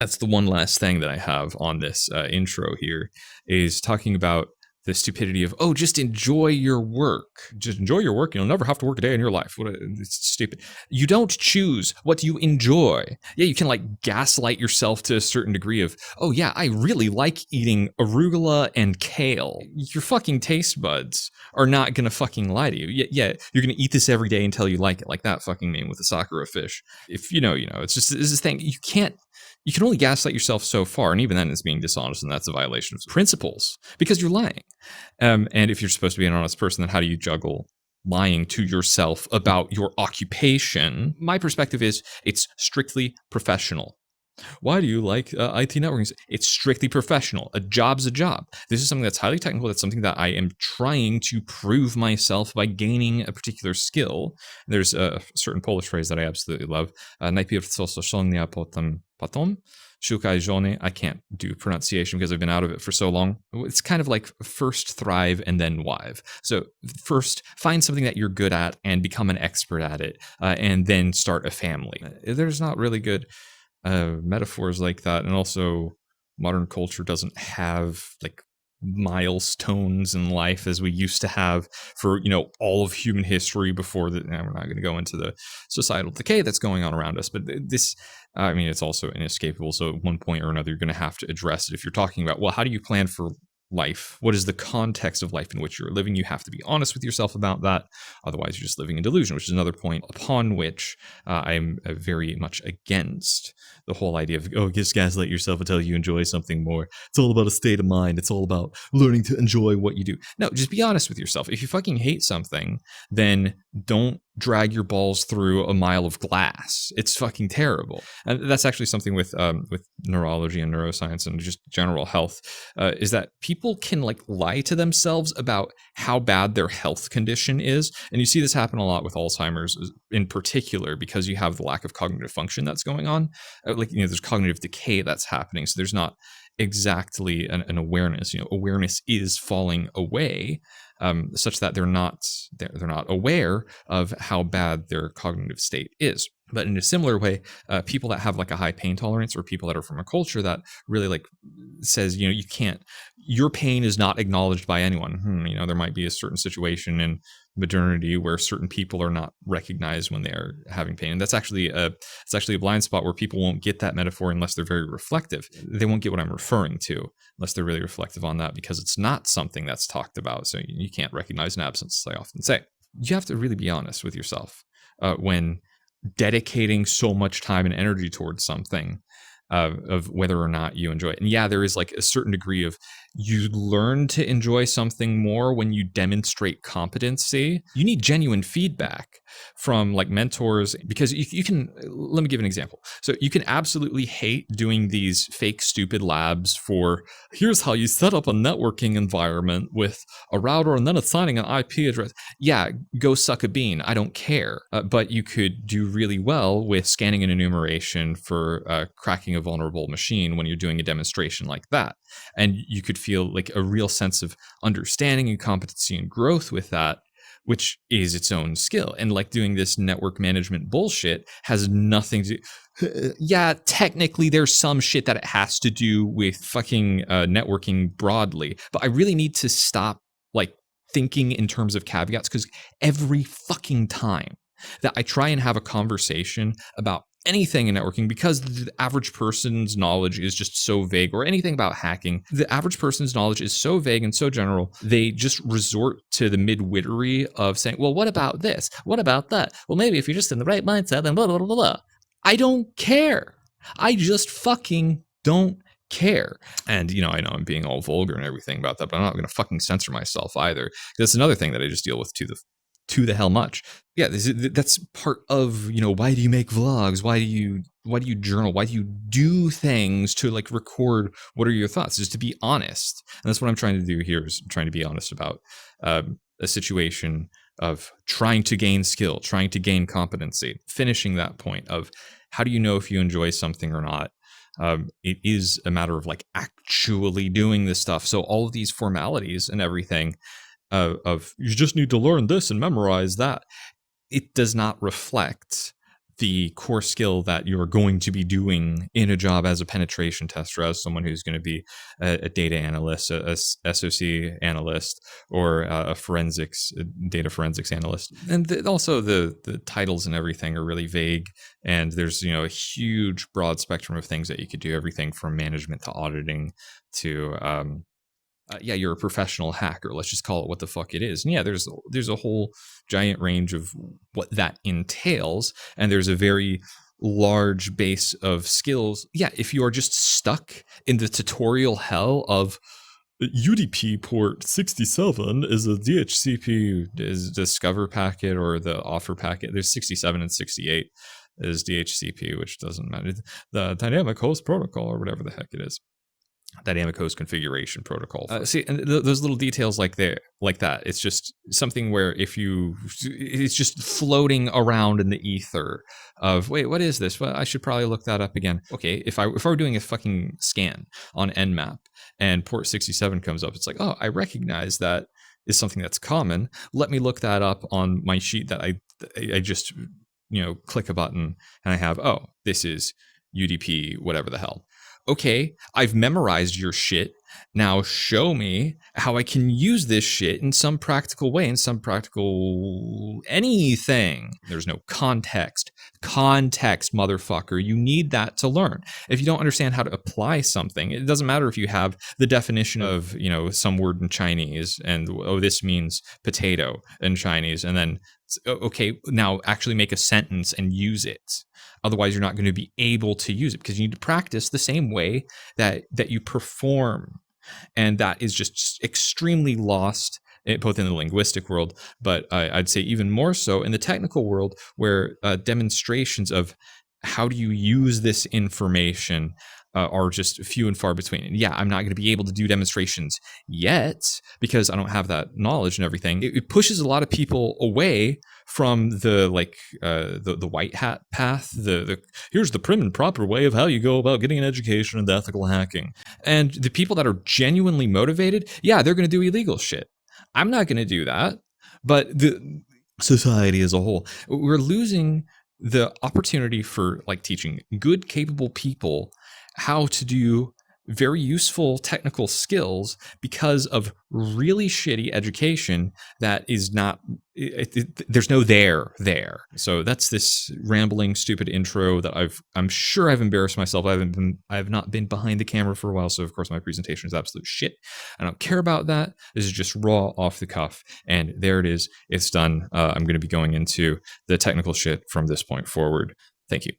That's the one last thing that I have on this intro here, is talking about the stupidity of, oh, just enjoy your work. Just enjoy your work. You'll never have to work a day in your life. It's stupid. You don't choose what you enjoy. Yeah, you can like gaslight yourself to a certain degree of, oh yeah, I really like eating arugula and kale. Your fucking taste buds are not gonna fucking lie to you. Yeah, you're gonna eat this every day until you like it, like that fucking meme with the Sakura fish. If you know, you know. It's just this thing. You can only gaslight yourself so far, and even then it's being dishonest, and that's a violation of principles because you're lying. And if you're supposed to be an honest person, then how do you juggle lying to yourself about your occupation? My perspective is it's strictly professional. Why do you like IT networking? It's strictly professional. A job's a job. This is something that's highly technical. That's something that I am trying to prove myself by gaining a particular skill. There's a certain Polish phrase that I absolutely love. Najpierw co osiągnia, potem szukaj żony. I can't do pronunciation because I've been out of it for so long. It's kind of like first thrive and then wive. So first find something that you're good at and become an expert at it, and then start a family. There's not really good metaphors like that, and also modern culture doesn't have like milestones in life as we used to have for all of human history before that. We're not going to go into the societal decay that's going on around us, but this, I mean, it's also inescapable. So at one point or another, you're going to have to address it. If you're talking about, well, how do you plan for life? What is the context of life in which you're living? You have to be honest with yourself about that. Otherwise, you're just living in delusion, which is another point upon which I'm very much against the whole idea of, oh, just gaslight yourself until you enjoy something more. It's all about a state of mind. It's all about learning to enjoy what you do. No, just be honest with yourself. If you fucking hate something, then don't drag your balls through a mile of glass. It's fucking terrible. And that's actually something with neurology and neuroscience and just general health, is that people can like lie to themselves about how bad their health condition is. And you see this happen a lot with Alzheimer's in particular, because you have the lack of cognitive function that's going on. There's cognitive decay that's happening. So there's not exactly an awareness. Awareness is falling away, such that they're not aware of how bad their cognitive state is. But in a similar way, people that have like a high pain tolerance, or people that are from a culture that really like says, you can't, your pain is not acknowledged by anyone. There might be a certain situation in modernity where certain people are not recognized when they are having pain. And that's actually it's actually a blind spot where people won't get that metaphor unless they're very reflective. They won't get what I'm referring to unless they're really reflective on that, because it's not something that's talked about. So you can't recognize an absence, as I often say. You have to really be honest with yourself when dedicating so much time and energy towards something, of whether or not you enjoy it. And yeah, there is like a certain degree of, you learn to enjoy something more when you demonstrate competency. You need genuine feedback from like mentors, because you can, let me give an example. So you can absolutely hate doing these fake stupid labs for, here's how you set up a networking environment with a router and then assigning an IP address. Yeah, go suck a bean. I don't care. But you could do really well with scanning an enumeration for cracking a vulnerable machine when you're doing a demonstration like that. And you could feel like a real sense of understanding and competency and growth with that, which is its own skill. And like doing this network management bullshit has nothing to, yeah, technically there's some shit that it has to do with fucking networking broadly, but I really need to stop like thinking in terms of caveats, because every fucking time that I try and have a conversation about anything in networking, because the average person's knowledge is just so vague, or anything about hacking, the average person's knowledge is so vague and so general, they just resort to the midwittery of saying, well, what about this? What about that? Well, maybe if you're just in the right mindset, then blah, blah, blah, blah. I don't care. I just fucking don't care. And, I know I'm being all vulgar and everything about that, but I'm not going to fucking censor myself either. That's another thing that I just deal with to the hell much. Yeah, that's part of, why do you make vlogs? Why do you journal? Why do you do things to like record what are your thoughts? Is to be honest. And that's what I'm trying to do here, is trying to be honest about a situation of trying to gain skill, trying to gain competency, finishing that point of how do you know if you enjoy something or not? It is a matter of like actually doing this stuff. So all of these formalities and everything, of you just need to learn this and memorize that, it does not reflect the core skill that you're going to be doing in a job as a penetration tester, as someone who's going to be a data analyst, a SOC analyst, or a data forensics analyst. And also the titles and everything are really vague. And there's, a huge broad spectrum of things that you could do, everything from management to auditing to, you're a professional hacker. Let's just call it what the fuck it is. And yeah, there's a whole giant range of what that entails, and there's a very large base of skills. Yeah, if you are just stuck in the tutorial hell of UDP port 67 is a DHCP is discover packet or the offer packet. There's 67 and 68 is DHCP, which doesn't matter. The dynamic host protocol or whatever the heck it is. Dynamic host configuration protocol. See, and those little details like that, it's just something where it's just floating around in the ether of, wait, what is this? Well, I should probably look that up again. Okay, if I were doing a fucking scan on Nmap and port 67 comes up, it's like, oh, I recognize that is something that's common. Let me look that up on my sheet that I just, click a button and I have, oh, this is UDP, whatever the hell. Okay, I've memorized your shit. Now show me how I can use this shit in some practical way, in some practical anything. There's no context. Context, motherfucker. You need that to learn. If you don't understand how to apply something, it doesn't matter if you have the definition of, some word in Chinese and, oh, this means potato in Chinese, and then, okay, now actually make a sentence and use it. Otherwise, you're not going to be able to use it because you need to practice the same way that you perform. And that is just extremely lost, both in the linguistic world, but I'd say even more so in the technical world, where demonstrations of how do you use this information are just few and far between. And yeah, I'm not going to be able to do demonstrations yet because I don't have that knowledge and everything. It pushes a lot of people away from the white hat path. The here's the prim and proper way of how you go about getting an education in ethical hacking. And the people that are genuinely motivated, yeah, they're going to do illegal shit. I'm not going to do that. But the society as a whole, we're losing the opportunity for teaching good, capable people how to do very useful technical skills because of really shitty education that is not, there's no there. So that's this rambling, stupid intro that I'm sure I've embarrassed myself. I have not been behind the camera for a while, so of course my presentation is absolute shit. I don't care about that. This is just raw, off the cuff, and there it is. It's done. I'm going to be going into the technical shit from this point forward. Thank you.